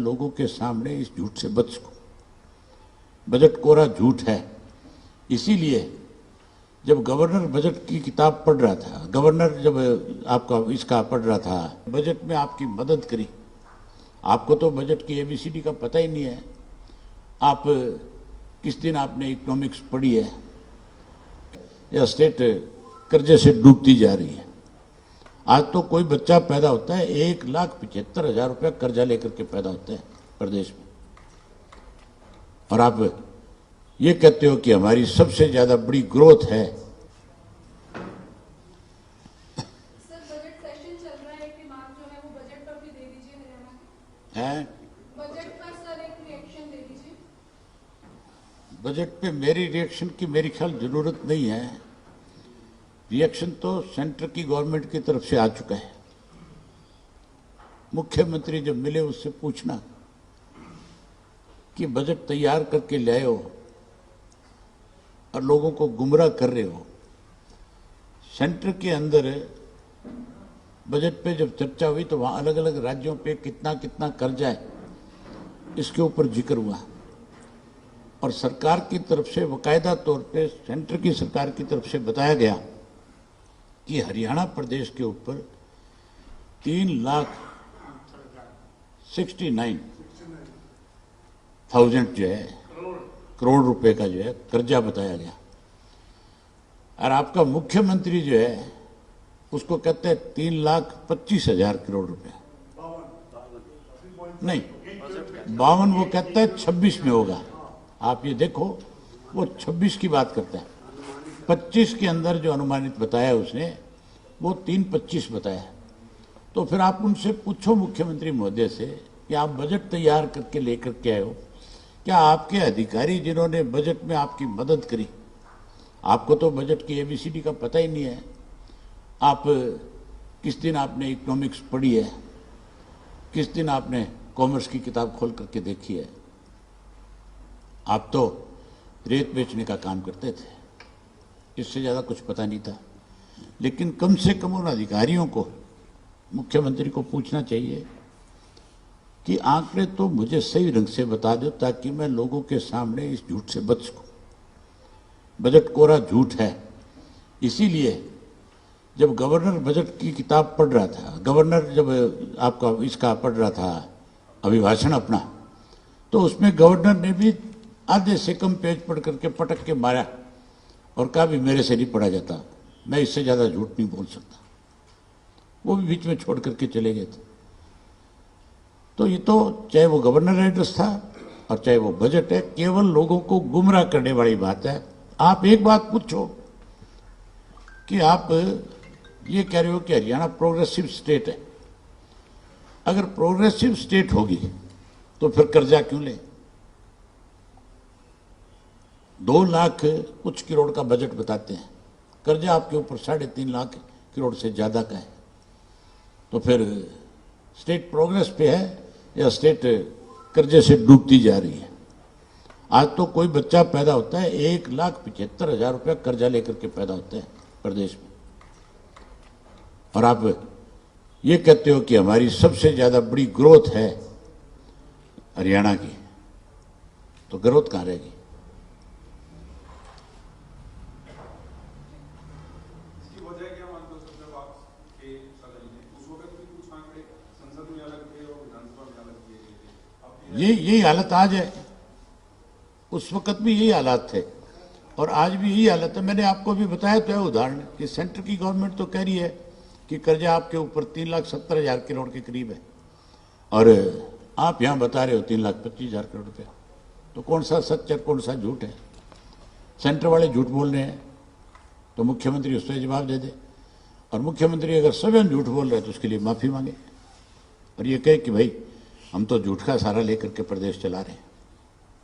लोगों के सामने इस झूठ से बच सको। बजट कोरा झूठ है। इसीलिए जब गवर्नर बजट की किताब पढ़ रहा था, गवर्नर जब आपका इसका पढ़ रहा था, बजट में आपकी मदद करी। आपको तो बजट की एबीसीडी का पता ही नहीं है। आप किस दिन आपने इकोनॉमिक्स पढ़ी है? या स्टेट कर्जे से डूबती जा रही है। आज तो कोई बच्चा पैदा होता है 1,75,000 रुपया कर्जा लेकर के पैदा होता है प्रदेश में, और आप ये कहते हो कि हमारी सबसे ज्यादा बड़ी ग्रोथ है। सर, बजट सेशन चल रहा है, एक मार्क जो है वो बजट पर भी दे दीजिए हरियाणा के। हैं? बजट पर सर एक रिएक्शन दे दीजिए। बजट पे मेरी रिएक्शन की मेरी ख्याल जरूरत नहीं है। रिएक्शन तो सेंटर की गवर्नमेंट की तरफ से आ चुका है। मुख्यमंत्री जब मिले उससे पूछना कि बजट तैयार करके ले आए हो और लोगों को गुमराह कर रहे हो। सेंटर के अंदर बजट पे जब चर्चा हुई तो वहां अलग अलग राज्यों पे कितना कितना कर्जा है इसके ऊपर जिक्र हुआ, और सरकार की तरफ से बाकायदा तौर पे सेंटर की सरकार की तरफ से बताया गया कि हरियाणा प्रदेश के ऊपर 3,69,000 जो है करोड़ रुपए का जो है कर्जा बताया गया। और आपका मुख्यमंत्री जो है उसको कहते हैं 3,25,000 करोड़ रुपए। नहीं, 52 वो कहता है 26 में होगा। आप ये देखो, वो 26 की बात करता है। 25 के अंदर जो अनुमानित बताया उसने वो 3,25 बताया। तो फिर आप उनसे पूछो मुख्यमंत्री महोदय से कि आप बजट तैयार करके लेकर के आए हो, क्या आपके अधिकारी जिन्होंने बजट में आपकी मदद करी, आपको तो बजट की एबीसीडी का पता ही नहीं है। आप किस दिन आपने इकोनॉमिक्स पढ़ी है? किस दिन आपने कॉमर्स की किताब खोल करके देखी है? आप तो रेत बेचने का काम करते थे, इससे ज्यादा कुछ पता नहीं था। लेकिन कम से कम उन अधिकारियों को, मुख्यमंत्री को पूछना चाहिए कि आंकड़े तो मुझे सही ढंग से बता दो ताकि मैं लोगों के सामने इस झूठ से बच सकूं। बजट कोरा झूठ है। इसीलिए जब गवर्नर बजट की किताब पढ़ रहा था, गवर्नर जब आपका इसका पढ़ रहा था अभिभाषण अपना, तो उसमें गवर्नर ने भी आधे से कम पेज पढ़ करके पटक के मारा और कहा भी मेरे से नहीं पढ़ा जाता, मैं इससे ज्यादा झूठ नहीं बोल सकता। वो भी बीच में छोड़ करके चले गए थे। तो ये तो चाहे वो गवर्नर एड्रेस था और चाहे वो बजट है, केवल लोगों को गुमराह करने वाली बात है। आप एक बात पूछो कि आप ये कह रहे हो कि हरियाणा प्रोग्रेसिव स्टेट है। अगर प्रोग्रेसिव स्टेट होगी तो फिर कर्जा क्यों ले? 2 लाख कुछ करोड़ का बजट बताते हैं, कर्जा आपके ऊपर 3.5 लाख करोड़ से ज्यादा का है। तो फिर स्टेट प्रोग्रेस पे है या स्टेट कर्जे से डूबती जा रही है? आज तो कोई बच्चा पैदा होता है 1,75,000 रुपया कर्जा लेकर के पैदा होता है प्रदेश में, और आप ये कहते हो कि हमारी सबसे ज्यादा बड़ी ग्रोथ है हरियाणा की। तो ग्रोथ कहां रहेगी? यही हालत आज है। उस वक्त भी यही हालात थे और आज भी यही हालत है। मैंने आपको भी बताया तो है उदाहरण कि सेंटर की गवर्नमेंट तो कह रही है कि कर्जा आपके ऊपर 3,70,000 करोड़ के करीब है, और आप यहां बता रहे हो 3,25,000 करोड़ रुपया। तो कौन सा सच है, कौन सा झूठ है? सेंटर वाले झूठ बोल रहे हैं तो मुख्यमंत्री उस पर जवाब दे दे, और मुख्यमंत्री अगर स्वयं झूठ बोल रहे हैं तो उसके लिए माफी मांगे और ये कहे कि भाई हम तो झूठ का सहारा लेकर के प्रदेश चला रहे हैं।